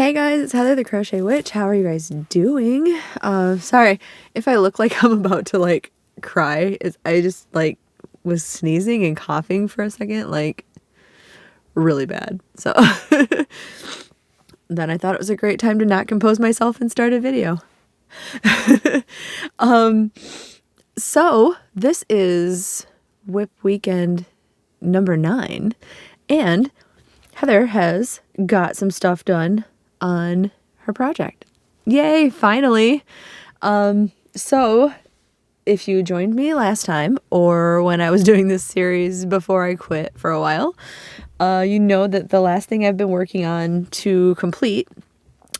Hey guys, it's Heather the Crochet Witch. How are you guys doing? Sorry if I look like I'm about to like cry. I just like was sneezing and coughing for a second, like really bad. So then I thought it was a great time to not compose myself and start a video. So this is WiP Weekend number 9, and Heather has got some stuff done on her project. Yay, finally. So if you joined me last time or when I was doing this series before I quit for a while, you know that the last thing I've been working on to complete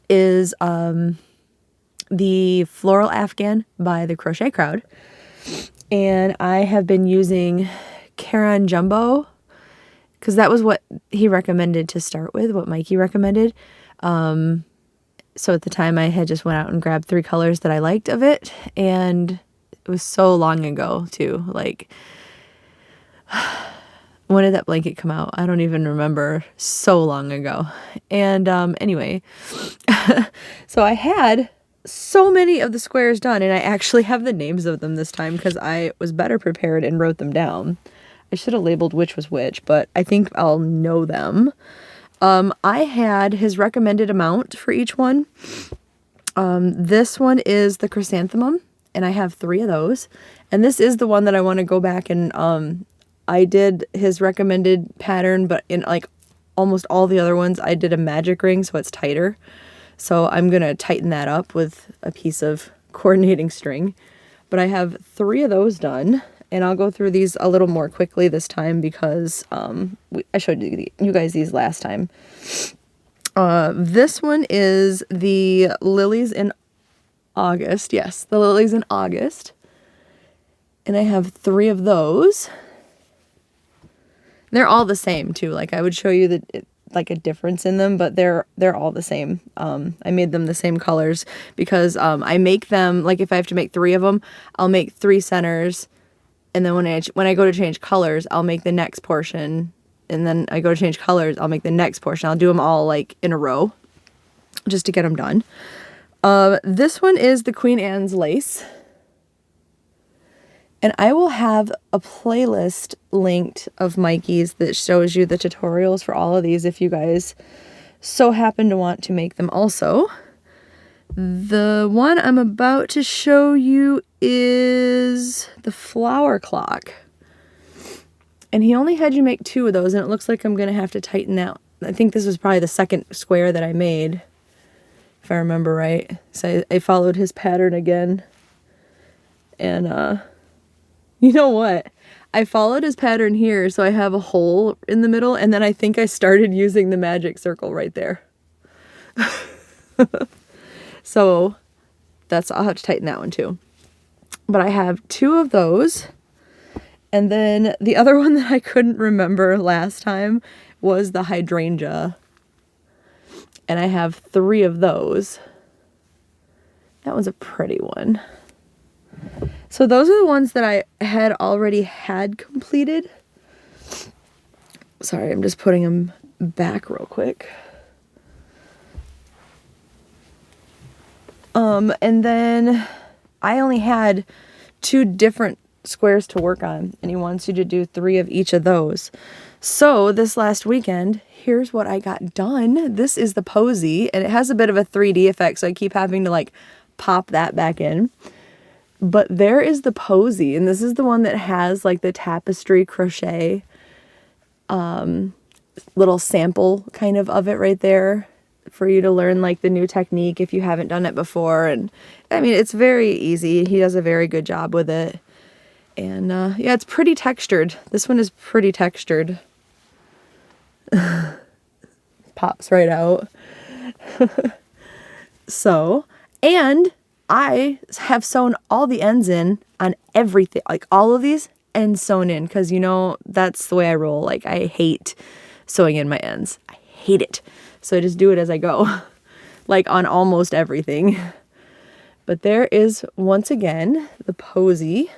is the Floral Afghan by the Crochet Crowd. And I have been using Caron Jumbo because that was what he recommended to start with, what Mikey recommended. So at the time I had just went out and grabbed 3 colors that I liked of it, and it was so long ago too. Like, when did that blanket come out? I don't even remember. So long ago. And anyway, so I had so many of the squares done, and I actually have the names of them this time because I was better prepared and wrote them down. I should have labeled which was which, but I think I'll know them. I had his recommended amount for each one. This one is the Chrysanthemum, and I have 3 of those. And this is the one that I want to go back and I did his recommended pattern, but in like almost all the other ones, I did a magic ring, so it's tighter. So I'm going to tighten that up with a piece of coordinating string. But I have 3 of those done. And I'll go through these a little more quickly this time because I showed you guys these last time. This one is the Lilies in August. Yes, the Lilies in August. And I have 3 of those. They're all the same too. Like, I would show you like a difference in them, but they're all the same. I made them the same colors because I make them, like if I have to make 3 of them, I'll make 3 centers. And then when I go to change colors, I'll make the next portion. And then I go to change colors, I'll make the next portion. I'll do them all like in a row just to get them done. This one is the Queen Anne's lace. And I will have a playlist linked of Mikey's that shows you the tutorials for all of these if you guys so happen to want to make them also. The one I'm about to show you is the flower clock. And he only had you make 2 of those, and it looks like I'm going to have to tighten that. I think this was probably the second square that I made, if I remember right. So I followed his pattern again. And, you know what? I followed his pattern here, so I have a hole in the middle, and then I think I started using the magic circle right there. So I'll have to tighten that one too. But I have 2 of those. And then the other one that I couldn't remember last time was the Hydrangea. And I have 3 of those. That one's a pretty one. So those are the ones that I had already had completed. Sorry, I'm just putting them back real quick. And then I only had 2 different squares to work on, and he wants you to do 3 of each of those. So this last weekend, here's what I got done. This is the Posie, and it has a bit of a 3D effect, so I keep having to like pop that back in. But there is the Posie, and this is the one that has like the tapestry crochet little sample kind of it right there for you to learn like the new technique if you haven't done it before. And I mean, it's very easy. He does a very good job with it. And yeah, it's pretty textured. This one is pretty textured. Pops right out. So, and I have sewn all the ends in on everything, like all of these ends sewn in, because you know that's the way I roll. Like, I hate sewing in my ends. I hate it. So I just do it as I go, like on almost everything. But there is, once again, the Posie.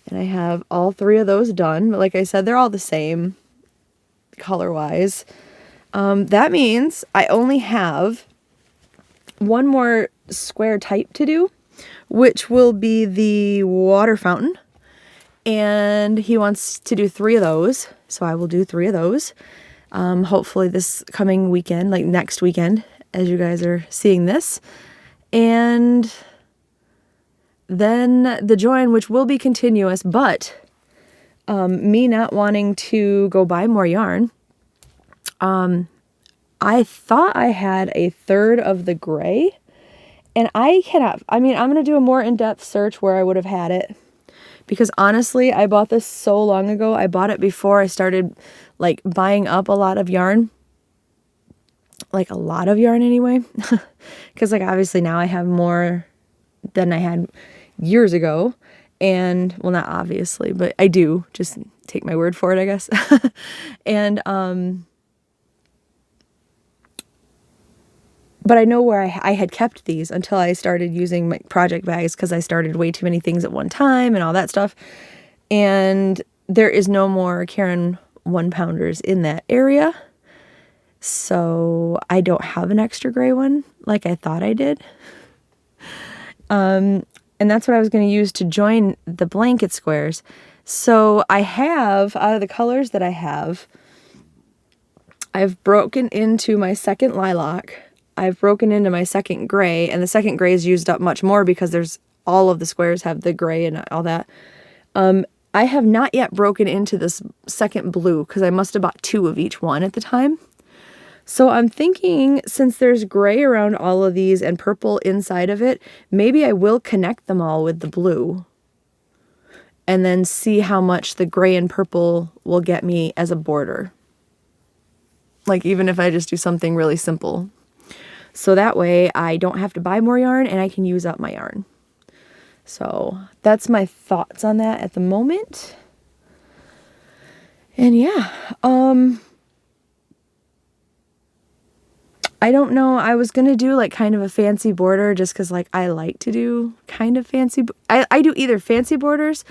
And I have all 3 of those done. But like I said, they're all the same color-wise. That means I only have one more square type to do, which will be the water fountain. And he wants to do 3 of those, so I will do 3 of those. Hopefully this coming weekend, like next weekend, as you guys are seeing this. And then the join, which will be continuous, but me not wanting to go buy more yarn, I thought I had a third of the gray, and I cannot, I mean, I'm going to do a more in-depth search where I would have had it, because honestly, I bought this so long ago. I bought it before I started like buying up a lot of yarn, like a lot of yarn anyway, because like obviously now I have more than I had years ago. And well, not obviously, but I do, just take my word for it, I guess. And but I know where I had kept these until I started using my project bags, because I started way too many things at one time and all that stuff. And there is no more Karen 1-pounders in that area. So I don't have an extra gray one like I thought I did. And that's what I was going to use to join the blanket squares. So I have, out of the colors that I have, I've broken into my second lilac. I've broken into my second gray, and the second gray is used up much more because there's all of the squares have the gray and all that. I have not yet broken into this second blue because I must have bought 2 of each one at the time. So I'm thinking, since there's gray around all of these and purple inside of it, maybe I will connect them all with the blue and then see how much the gray and purple will get me as a border. Like even if I just do something really simple. So that way I don't have to buy more yarn and I can use up my yarn. So that's my thoughts on that at the moment. And yeah, I don't know. I was going to do like kind of a fancy border just because like I like to do kind of fancy. I do either fancy borders,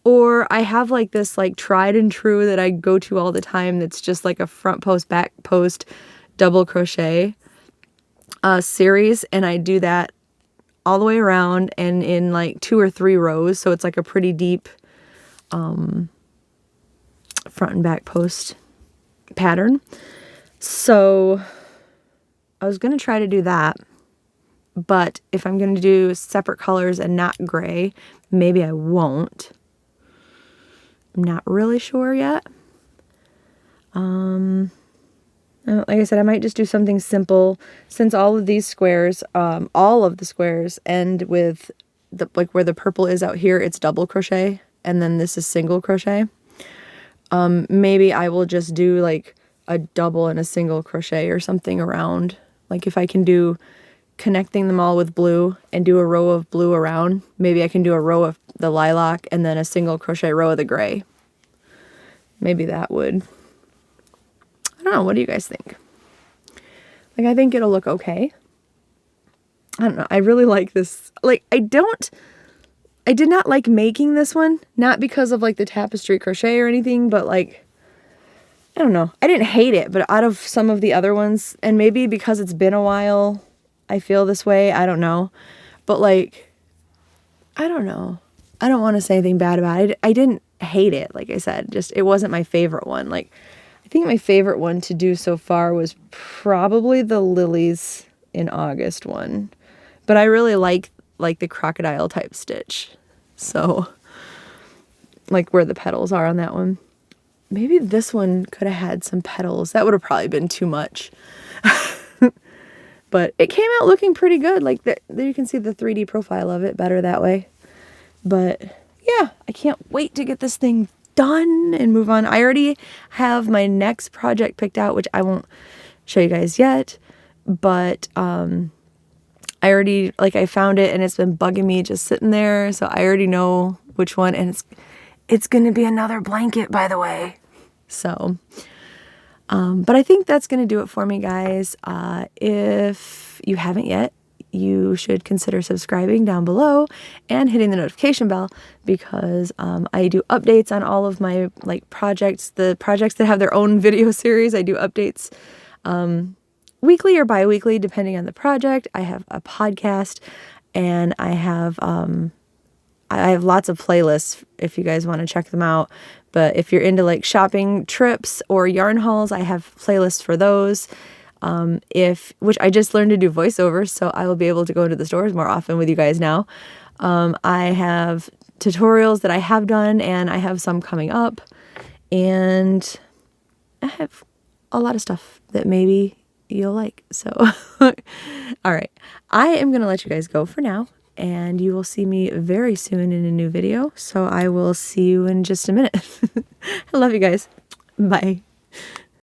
or I have like this like tried and true that I go to all the time. That's just like a front post, back post, double crochet series. And I do that all the way around and in like 2 or 3 rows. So it's like a pretty deep front and back post pattern. So I was going to try to do that, but if I'm going to do separate colors and not gray, maybe I won't. I'm not really sure yet. Like I said, I might just do something simple, since all of these squares, all of the squares end with the, like where the purple is out here, it's double crochet, and then this is single crochet. Maybe I will just do like a double and a single crochet or something around. Like if I can do connecting them all with blue and do a row of blue around, maybe I can do a row of the lilac and then a single crochet row of the gray. Maybe that would, I don't know, what do you guys think? Like I think it'll look okay. I don't know, I really like this. Like I did not like making this one, not because of like the tapestry crochet or anything, but like, I don't know. I didn't hate it, but out of some of the other ones, and maybe because it's been a while, I feel this way. I don't know. But like, I don't know. I don't want to say anything bad about it. I didn't hate it. Like I said, just, it wasn't my favorite one. Like, I think my favorite one to do so far was probably the Lilies in August one. But I really like the crocodile type stitch. So, like where the petals are on that one. Maybe this one could have had some petals. That would have probably been too much. But it came out looking pretty good. Like there you can see the 3D profile of it better that way. But yeah, I can't wait to get this thing done and move on. I already have my next project picked out, which I won't show you guys yet. But I already, like I found it and it's been bugging me just sitting there. So I already know which one. And it's going to be another blanket, by the way. So, but I think that's going to do it for me, guys. If you haven't yet, you should consider subscribing down below and hitting the notification bell, because I do updates on all of my like projects, the projects that have their own video series. I do updates weekly or bi-weekly, depending on the project. I have a podcast, and I have lots of playlists if you guys want to check them out. But if you're into like shopping trips or yarn hauls, I have playlists for those. Which I just learned to do voiceovers, so I will be able to go into the stores more often with you guys now. I have tutorials that I have done, and I have some coming up, and I have a lot of stuff that maybe you'll like. So, all right, I am going to let you guys go for now, and you will see me very soon in a new video. So I will see you in just a minute. I love you guys. Bye.